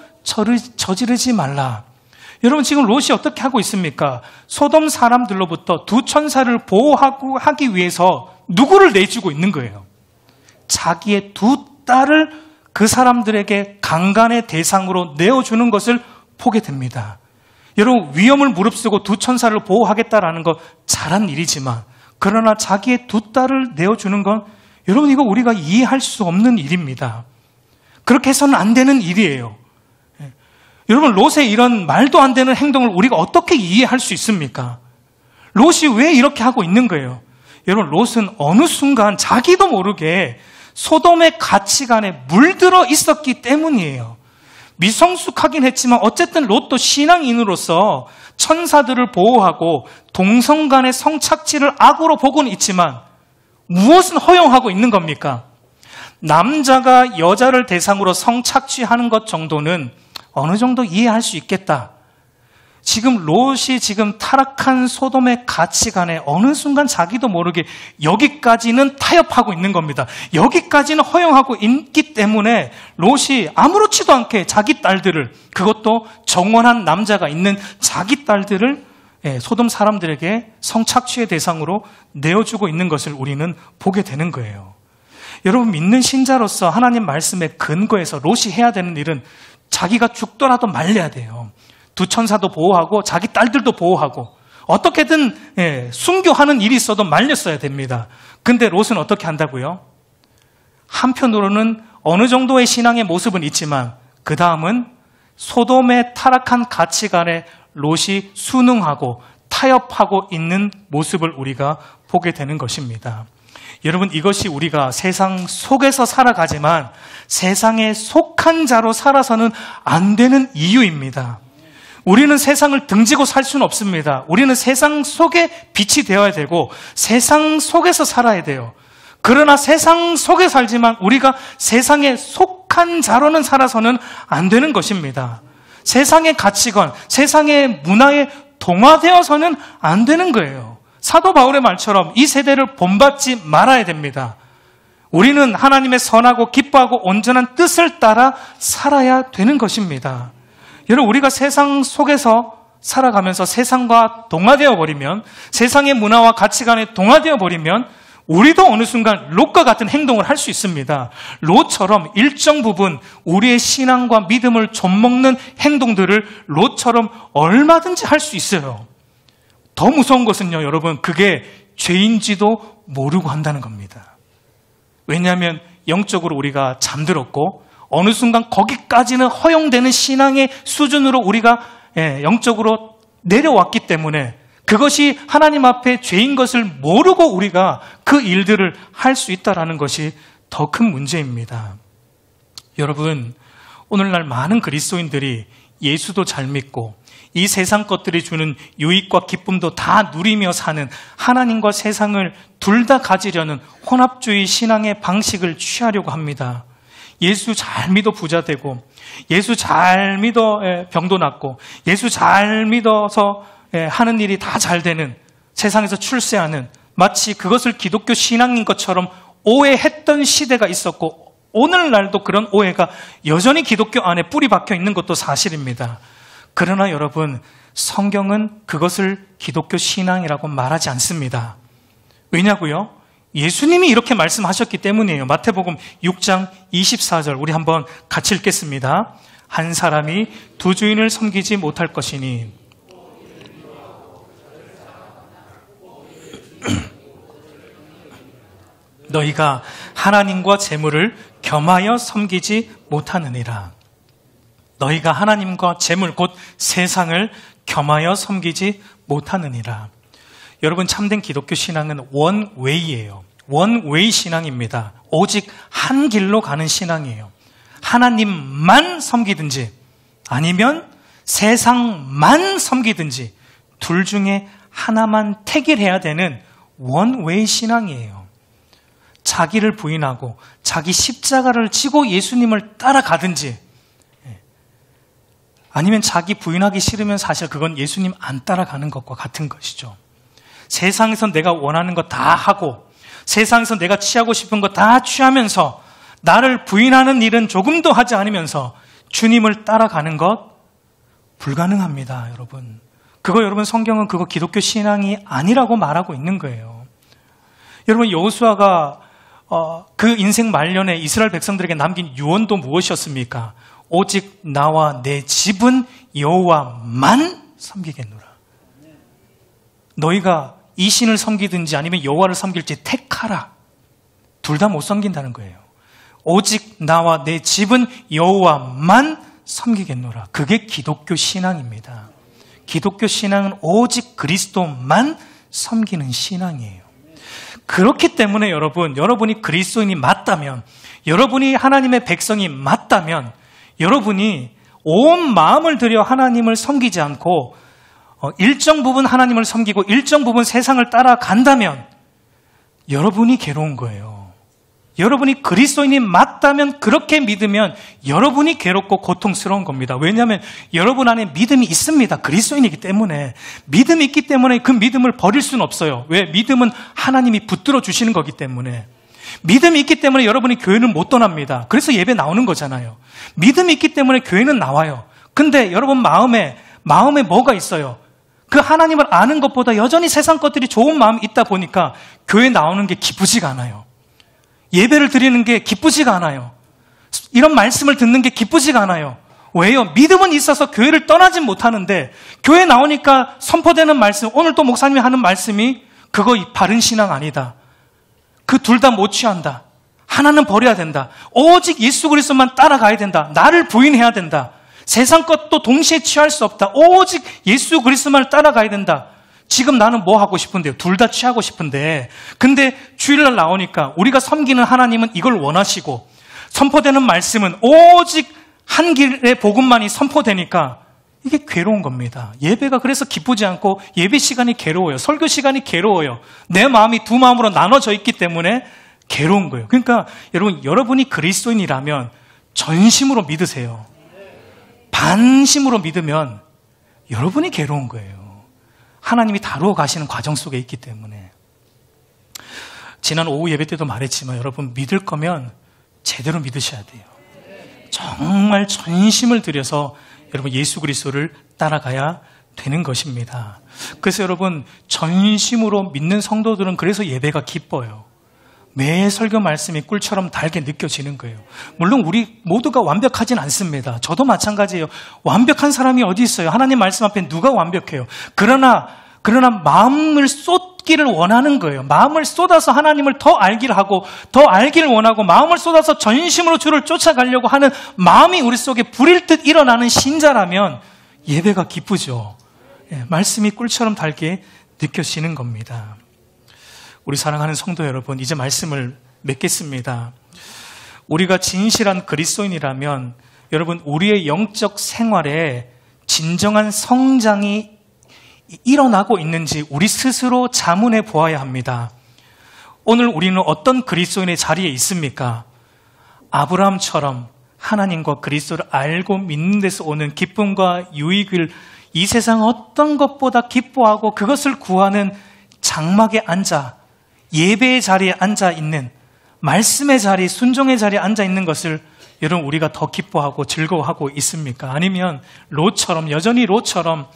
저지르지 말라. 여러분, 지금 롯이 어떻게 하고 있습니까? 소돔 사람들로부터 두 천사를 보호하기 위해서 누구를 내주고 있는 거예요? 자기의 두 딸을 그 사람들에게 강간의 대상으로 내어주는 것을 보게 됩니다. 여러분, 위험을 무릅쓰고 두 천사를 보호하겠다라는 거 잘한 일이지만 그러나 자기의 두 딸을 내어주는 건 여러분, 이거 우리가 이해할 수 없는 일입니다. 그렇게 해서는 안 되는 일이에요. 여러분, 롯의 이런 말도 안 되는 행동을 우리가 어떻게 이해할 수 있습니까? 롯이 왜 이렇게 하고 있는 거예요? 여러분, 롯은 어느 순간 자기도 모르게 소돔의 가치관에 물들어 있었기 때문이에요. 미성숙하긴 했지만 어쨌든 롯도 신앙인으로서 천사들을 보호하고 동성 간의 성착취를 악으로 보고는 있지만 무엇은 허용하고 있는 겁니까? 남자가 여자를 대상으로 성착취하는 것 정도는 어느 정도 이해할 수 있겠다. 지금 롯이 지금 타락한 소돔의 가치관에 어느 순간 자기도 모르게 여기까지는 타협하고 있는 겁니다. 여기까지는 허용하고 있기 때문에 롯이 아무렇지도 않게 자기 딸들을, 그것도 정원한 남자가 있는 자기 딸들을 소돔 사람들에게 성착취의 대상으로 내어주고 있는 것을 우리는 보게 되는 거예요. 여러분, 믿는 신자로서 하나님 말씀에 근거해서 롯이 해야 되는 일은 자기가 죽더라도 말려야 돼요. 두 천사도 보호하고 자기 딸들도 보호하고 어떻게든 순교하는 일이 있어도 말렸어야 됩니다. 근데 롯은 어떻게 한다고요? 한편으로는 어느 정도의 신앙의 모습은 있지만 그 다음은 소돔의 타락한 가치관에 롯이 순응하고 타협하고 있는 모습을 우리가 보게 되는 것입니다. 여러분, 이것이 우리가 세상 속에서 살아가지만 세상에 속한 자로 살아서는 안 되는 이유입니다. 우리는 세상을 등지고 살 수는 없습니다. 우리는 세상 속에 빛이 되어야 되고 세상 속에서 살아야 돼요. 그러나 세상 속에 살지만 우리가 세상에 속한 자로는 살아서는 안 되는 것입니다. 세상의 가치관, 세상의 문화에 동화되어서는 안 되는 거예요. 사도 바울의 말처럼 이 세대를 본받지 말아야 됩니다. 우리는 하나님의 선하고 기뻐하고 온전한 뜻을 따라 살아야 되는 것입니다. 여러분, 우리가 세상 속에서 살아가면서 세상과 동화되어 버리면, 세상의 문화와 가치관에 동화되어 버리면 우리도 어느 순간 롯과 같은 행동을 할 수 있습니다. 롯처럼 일정 부분 우리의 신앙과 믿음을 좀먹는 행동들을 롯처럼 얼마든지 할 수 있어요. 더 무서운 것은요, 여러분, 그게 죄인지도 모르고 한다는 겁니다. 왜냐하면 영적으로 우리가 잠들었고 어느 순간 거기까지는 허용되는 신앙의 수준으로 우리가 영적으로 내려왔기 때문에 그것이 하나님 앞에 죄인 것을 모르고 우리가 그 일들을 할 수 있다는 것이 더 큰 문제입니다. 여러분, 오늘날 많은 그리스도인들이 예수도 잘 믿고 이 세상 것들이 주는 유익과 기쁨도 다 누리며 사는 하나님과 세상을 둘 다 가지려는 혼합주의 신앙의 방식을 취하려고 합니다. 예수 잘 믿어 부자 되고, 예수 잘 믿어 병도 낫고, 예수 잘 믿어서 하는 일이 다 잘 되는, 세상에서 출세하는, 마치 그것을 기독교 신앙인 것처럼 오해했던 시대가 있었고 오늘날도 그런 오해가 여전히 기독교 안에 뿌리 박혀 있는 것도 사실입니다. 그러나 여러분, 성경은 그것을 기독교 신앙이라고 말하지 않습니다. 왜냐고요? 예수님이 이렇게 말씀하셨기 때문이에요. 마태복음 6장 24절 우리 한번 같이 읽겠습니다. 한 사람이 두 주인을 섬기지 못할 것이니 너희가 하나님과 재물을 겸하여 섬기지 못하느니라. 너희가 하나님과 재물 곧 세상을 겸하여 섬기지 못하느니라. 여러분, 참된 기독교 신앙은 원웨이예요. 원웨이 신앙입니다. 오직 한 길로 가는 신앙이에요. 하나님만 섬기든지 아니면 세상만 섬기든지 둘 중에 하나만 택일해야 되는 원웨이 신앙이에요. 자기를 부인하고 자기 십자가를 지고 예수님을 따라가든지 아니면 자기 부인하기 싫으면 사실 그건 예수님 안 따라가는 것과 같은 것이죠. 세상에서 내가 원하는 거 다 하고 세상에서 내가 취하고 싶은 거 다 취하면서 나를 부인하는 일은 조금도 하지 않으면서 주님을 따라가는 것 불가능합니다, 여러분. 그거 여러분, 성경은 그거 기독교 신앙이 아니라고 말하고 있는 거예요. 여러분, 여호수아가 그 인생 말년에 이스라엘 백성들에게 남긴 유언도 무엇이었습니까? 오직 나와 내 집은 여호와만 섬기겠노라. 너희가 이 신을 섬기든지 아니면 여호와를 섬길지 택하라. 둘 다 못 섬긴다는 거예요. 오직 나와 내 집은 여호와만 섬기겠노라. 그게 기독교 신앙입니다. 기독교 신앙은 오직 그리스도만 섬기는 신앙이에요. 그렇기 때문에 여러분이 그리스도인이 맞다면, 여러분이 하나님의 백성이 맞다면, 여러분이 온 마음을 들여 하나님을 섬기지 않고 일정 부분 하나님을 섬기고 일정 부분 세상을 따라간다면 여러분이 괴로운 거예요. 여러분이 그리스도인이 맞다면, 그렇게 믿으면 여러분이 괴롭고 고통스러운 겁니다. 왜냐하면 여러분 안에 믿음이 있습니다. 그리스도인이기 때문에. 믿음이 있기 때문에 그 믿음을 버릴 수는 없어요. 왜? 믿음은 하나님이 붙들어 주시는 거기 때문에. 믿음이 있기 때문에 여러분이 교회는 못 떠납니다. 그래서 예배 나오는 거잖아요. 믿음이 있기 때문에 교회는 나와요. 근데 여러분 마음에 뭐가 있어요? 그 하나님을 아는 것보다 여전히 세상 것들이 좋은 마음이 있다 보니까 교회 나오는 게 기쁘지가 않아요. 예배를 드리는 게 기쁘지가 않아요. 이런 말씀을 듣는 게 기쁘지가 않아요. 왜요? 믿음은 있어서 교회를 떠나진 못하는데, 교회 나오니까 선포되는 말씀, 오늘 또 목사님이 하는 말씀이 그거 바른 신앙 아니다. 그 둘 다 못 취한다. 하나는 버려야 된다. 오직 예수 그리스도만 따라가야 된다. 나를 부인해야 된다. 세상 것도 동시에 취할 수 없다. 오직 예수 그리스도만 따라가야 된다. 지금 나는 뭐 하고 싶은데요? 둘 다 취하고 싶은데, 근데 주일날 나오니까 우리가 섬기는 하나님은 이걸 원하시고, 선포되는 말씀은 오직 한 길의 복음만이 선포되니까 이게 괴로운 겁니다. 예배가 그래서 기쁘지 않고 예배 시간이 괴로워요. 설교 시간이 괴로워요. 내 마음이 두 마음으로 나눠져 있기 때문에 괴로운 거예요. 그러니까 여러분이 그리스도인이라면 전심으로 믿으세요. 반심으로 믿으면 여러분이 괴로운 거예요. 하나님이 다루어 가시는 과정 속에 있기 때문에. 지난 오후 예배 때도 말했지만 여러분, 믿을 거면 제대로 믿으셔야 돼요. 정말 전심을 들여서 여러분 예수 그리스도를 따라가야 되는 것입니다. 그래서 여러분, 전심으로 믿는 성도들은 그래서 예배가 기뻐요. 매 설교 말씀이 꿀처럼 달게 느껴지는 거예요. 물론 우리 모두가 완벽하진 않습니다. 저도 마찬가지예요. 완벽한 사람이 어디 있어요? 하나님 말씀 앞에 누가 완벽해요? 그러나 마음을 쏟기를 원하는 거예요. 마음을 쏟아서 하나님을 더 알기를 하고, 더 알기를 원하고, 마음을 쏟아서 전심으로 주를 쫓아가려고 하는 마음이 우리 속에 불일 듯 일어나는 신자라면 예배가 기쁘죠. 말씀이 꿀처럼 달게 느껴지는 겁니다. 우리 사랑하는 성도 여러분, 이제 말씀을 맺겠습니다. 우리가 진실한 그리스도인이라면 여러분, 우리의 영적 생활에 진정한 성장이 일어나고 있는지 우리 스스로 자문해 보아야 합니다. 오늘 우리는 어떤 그리스도인의 자리에 있습니까? 아브라함처럼 하나님과 그리스도를 알고 믿는 데서 오는 기쁨과 유익을 이 세상 어떤 것보다 기뻐하고 그것을 구하는 장막에 앉아, 예배의 자리에 앉아 있는, 말씀의 자리, 순종의 자리에 앉아 있는 것을 여러분 우리가 더 기뻐하고 즐거워하고 있습니까? 아니면 여전히 롯처럼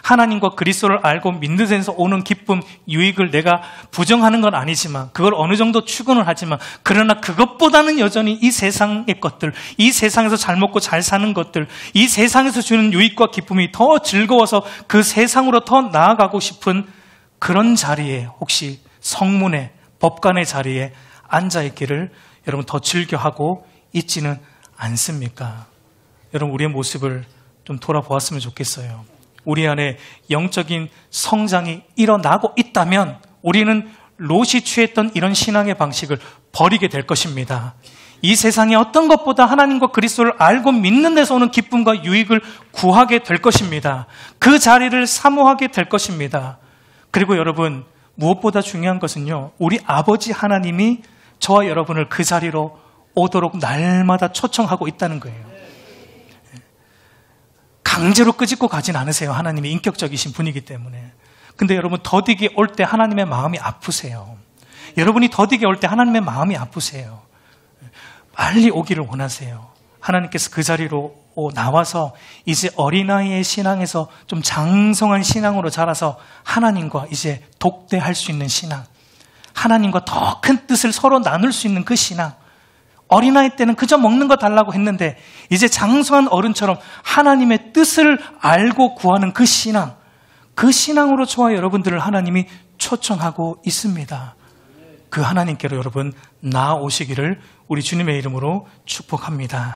하나님과 그리스도를 알고 믿는 데서 오는 기쁨, 유익을 내가 부정하는 건 아니지만, 그걸 어느 정도 추구는 하지만, 그러나 그것보다는 여전히 이 세상의 것들, 이 세상에서 잘 먹고 잘 사는 것들, 이 세상에서 주는 유익과 기쁨이 더 즐거워서 그 세상으로 더 나아가고 싶은 그런 자리에, 혹시 성문의 법관의 자리에 앉아있기를 여러분 더 즐겨하고 있지는 않습니까? 여러분, 우리의 모습을 좀 돌아보았으면 좋겠어요. 우리 안에 영적인 성장이 일어나고 있다면 우리는 롯이 취했던 이런 신앙의 방식을 버리게 될 것입니다. 이 세상에 어떤 것보다 하나님과 그리스도를 알고 믿는 데서 오는 기쁨과 유익을 구하게 될 것입니다. 그 자리를 사모하게 될 것입니다. 그리고 여러분, 무엇보다 중요한 것은요, 우리 아버지 하나님이 저와 여러분을 그 자리로 오도록 날마다 초청하고 있다는 거예요. 강제로 끄집고 가진 않으세요. 하나님이 인격적이신 분이기 때문에. 근데 여러분, 더디게 올 때 하나님의 마음이 아프세요. 여러분이 더디게 올 때 하나님의 마음이 아프세요. 빨리 오기를 원하세요. 하나님께서 그 자리로 나와서 이제 어린아이의 신앙에서 좀 장성한 신앙으로 자라서 하나님과 이제 독대할 수 있는 신앙, 하나님과 더 큰 뜻을 서로 나눌 수 있는 그 신앙. 어린아이 때는 그저 먹는 거 달라고 했는데 이제 장성한 어른처럼 하나님의 뜻을 알고 구하는 그 신앙, 그 신앙으로 저와 여러분들을 하나님이 초청하고 있습니다. 그 하나님께로 여러분 나아오시기를 우리 주님의 이름으로 축복합니다.